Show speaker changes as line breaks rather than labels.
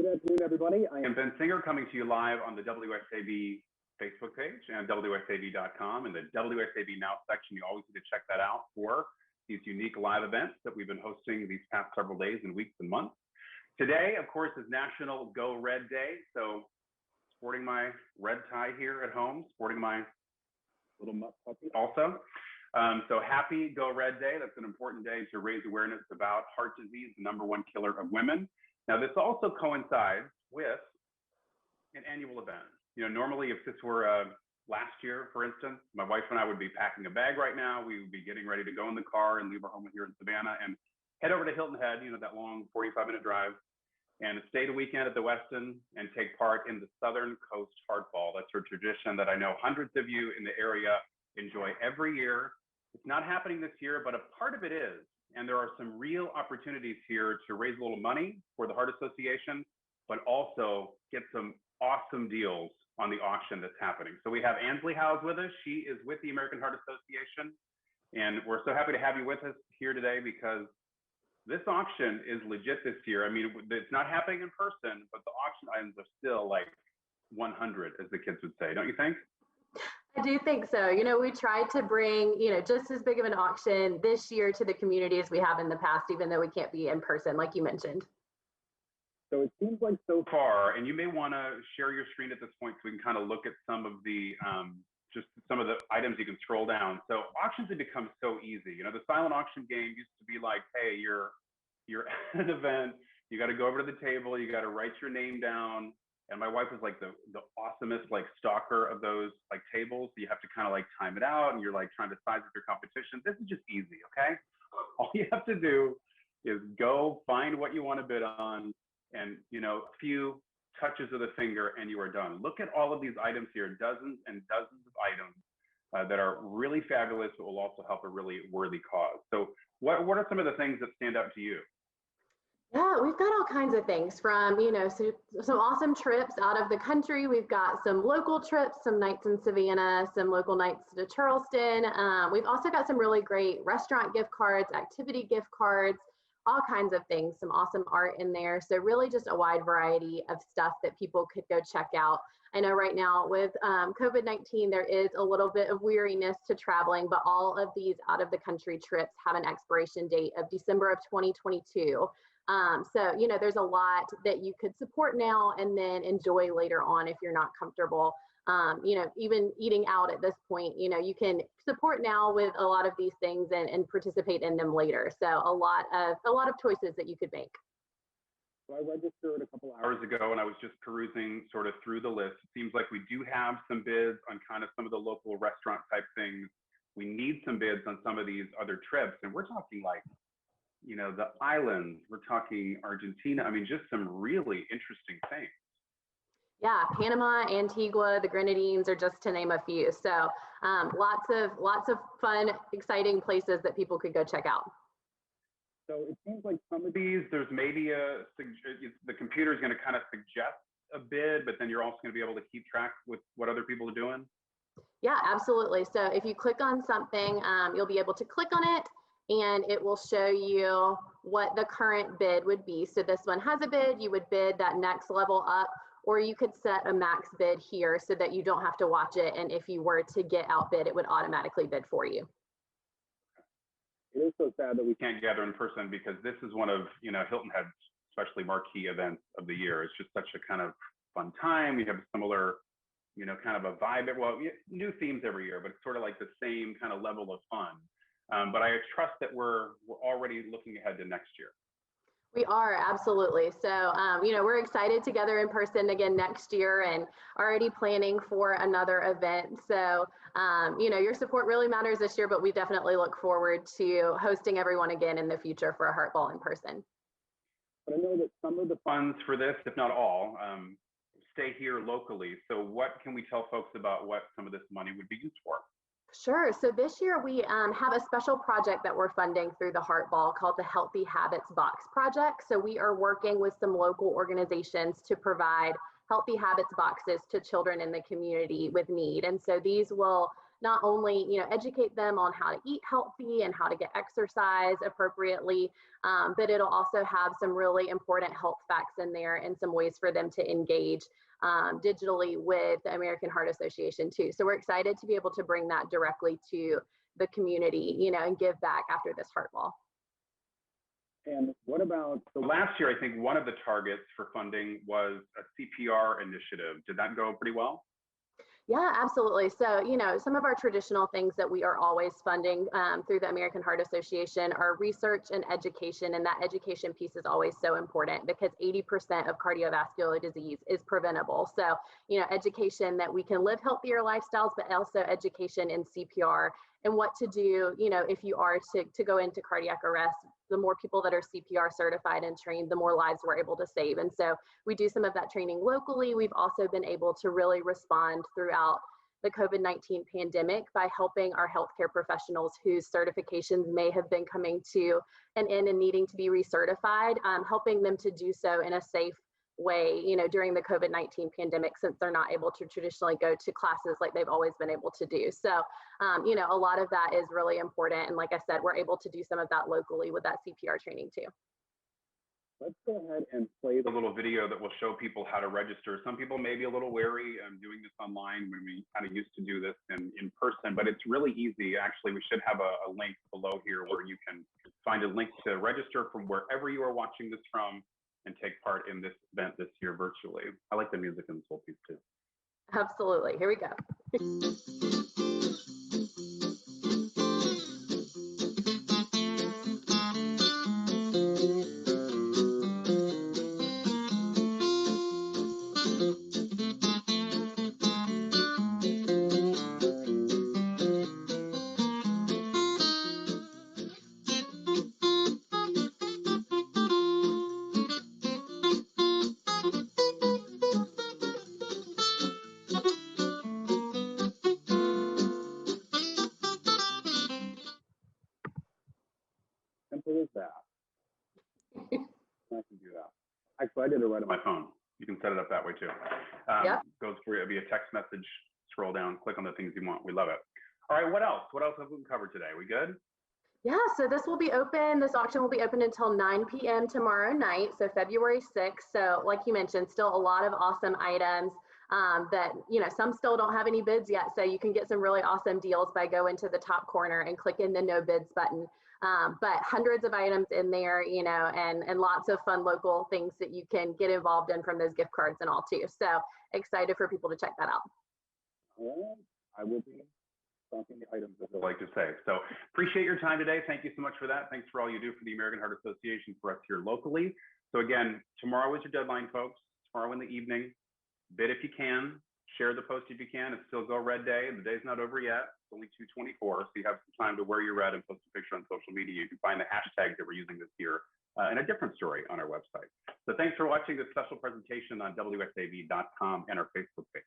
Good afternoon, everybody. I am Ben Singer, coming to you live on the WSAB Facebook page and WSAB.com. In the WSAB Now section, you always need to check that out for these unique live events that we've been hosting these past several days and weeks and months. Today, of course, is National Go Red Day. So sporting my red tie here at home, sporting my little mutt puppy also. So happy Go Red Day. That's an important day to raise awareness about heart disease, the #1 killer of women. Now, this also coincides with an annual event. You know, normally if this were last year, for instance, my wife and I would be packing a bag right now. We would be getting ready to go in the car and leave our home here in Savannah and head over to Hilton Head, you know, that long 45-minute drive, and stay the weekend at the Westin and take part in the Southern Coast Heart Ball. That's a tradition that I know hundreds of you in the area enjoy every year. It's not happening this year, but a part of it is. And there are some real opportunities here to raise a little money for the Heart Association, but also get some awesome deals on the auction that's happening. So we have Ansley Howes with us. She is with the American Heart Association. And we're so happy to have you with us here today because this auction is legit this year. I mean, it's not happening in person, but the auction items are still like 100, as the kids would say, don't you think?
I do think so. You know, we tried to bring, you know, just as big of an auction this year to the community as we have in the past, even though we can't be in person, like you mentioned.
So it seems like so far, and you may want to share your screen at this point so we can kind of look at some of the, just some of the items you can scroll down. So auctions have become so easy. You know, the silent auction game used to be like, hey, you're at an event, you got to go over to the table, you got to write your name down. And my wife was like the awesomest like stalker of those like tables. So you have to kind of like time it out and you're like trying to size up your competition. This is just easy, okay? All you have to do is go find what you want to bid on and, you know, a few touches of the finger and you are done. Look at all of these items here, dozens and dozens of items that are really fabulous, but will also help a really worthy cause. So what are some of the things that stand out to you?
Yeah, we've got all kinds of things from, you know, some awesome trips out of the country. We've got some local trips, some nights in Savannah, some local nights to Charleston. We've also got some really great restaurant gift cards, activity gift cards, all kinds of things, some awesome art in there. So really just a wide variety of stuff that people could go check out. I know right now with COVID-19, there is a little bit of weariness to traveling, but all of these out of the country trips have an expiration date of December of 2022. So, you know, there's a lot that you could support now and then enjoy later on if you're not comfortable. You know, even eating out at this point, you know, you can support now with a lot of these things and participate in them later. So a lot of choices that you could make.
So I registered a couple hours ago and I was just perusing sort of through the list. It seems like we do have some bids on kind of some of the local restaurant type things. We need some bids on some of these other trips. And we're talking like, you know, the islands, we're talking Argentina. I mean, just some really interesting things.
Yeah, Panama, Antigua, the Grenadines are just to name a few. So lots of fun, exciting places that people could go check out.
So it seems like some of these, there's maybe the computer is going to kind of suggest a bid, but then you're also going to be able to keep track with what other people are doing.
Yeah, absolutely. So if you click on something, you'll be able to click on it and it will show you what the current bid would be. So this one has a bid, you would bid that next level up, or you could set a max bid here so that you don't have to watch it. And if you were to get outbid, it would automatically bid for you.
It is so sad that we can't gather in person because this is one of, you know, Hilton Head's especially marquee events of the year. It's just such a kind of fun time. We have a similar, you know, kind of a vibe. Well, new themes every year, but it's sort of like the same kind of level of fun. But I trust that we're already looking ahead to next year.
We are, absolutely. So, you know, we're excited to gather in person again next year and already planning for another event. So, you know, your support really matters this year, but we definitely look forward to hosting everyone again in the future for a Heart Ball in person.
But I know that some of the funds for this, if not all, stay here locally. So what can we tell folks about what some of this money would be used for?
Sure. So this year we have a special project that we're funding through the Heart Ball called the Healthy Habits Box Project. So we are working with some local organizations to provide healthy habits boxes to children in the community with need. And so these will not only, educate them on how to eat healthy and how to get exercise appropriately, but it'll also have some really important health facts in there and some ways for them to engage digitally with the American Heart Association too. So we're excited to be able to bring that directly to the community, and give back after this heart wall.
And what about, so last year, I think one of the targets for funding was a CPR initiative. Did that go pretty well?
Yeah, absolutely. So, some of our traditional things that we are always funding through the American Heart Association are research and education. And that education piece is always so important because 80% of cardiovascular disease is preventable. So, education that we can live healthier lifestyles, but also education in CPR and what to do, if you are to go into cardiac arrest. The more people that are CPR certified and trained, the more lives we're able to save. And so we do some of that training locally. We've also been able to really respond throughout the COVID-19 pandemic by helping our healthcare professionals whose certifications may have been coming to an end and needing to be recertified, helping them to do so in a safe way, during the COVID-19 pandemic, since they're not able to traditionally go to classes like they've always been able to do. So, a lot of that is really important. And like I said, we're able to do some of that locally with that CPR training too.
Let's go ahead and play the little video that will show people how to register. Some people may be a little wary of doing this online when we kind of used to do this in person, but it's really easy. Actually, we should have a link below here where you can find a link to register from wherever you are watching this from and take part in this event this year virtually. I like the music in this whole piece too.
Absolutely. Here we go.
Simple as that. I can do that. Actually, I did it right on my phone. You can set it up that way too.
Yep.
Goes for you via text message, scroll down, click on the things you want. We love it. All right, what else? What else have we covered today? We good?
Yeah, so this will be open. This auction will be open until 9 p.m. tomorrow night, so February 6th. So like you mentioned, still a lot of awesome items that, some still don't have any bids yet. So you can get some really awesome deals by going to the top corner and clicking the no bids button. But hundreds of items in there, and lots of fun local things that you can get involved in from those gift cards and all too. So excited for people to check that out.
All right, I will be talking the items, as I like to say. So appreciate your time today. Thank you so much for that. Thanks for all you do for the American Heart Association for us here locally. So again, tomorrow is your deadline, folks. Tomorrow in the evening, bid if you can, share the post if you can. It's still Go Red Day. The day's not over yet. It's only 2:24, so you have some time to wear your red and post a picture on social media. You can find the hashtag that we're using this year and a different story on our website. So thanks for watching this special presentation on WSAV.com and our Facebook page.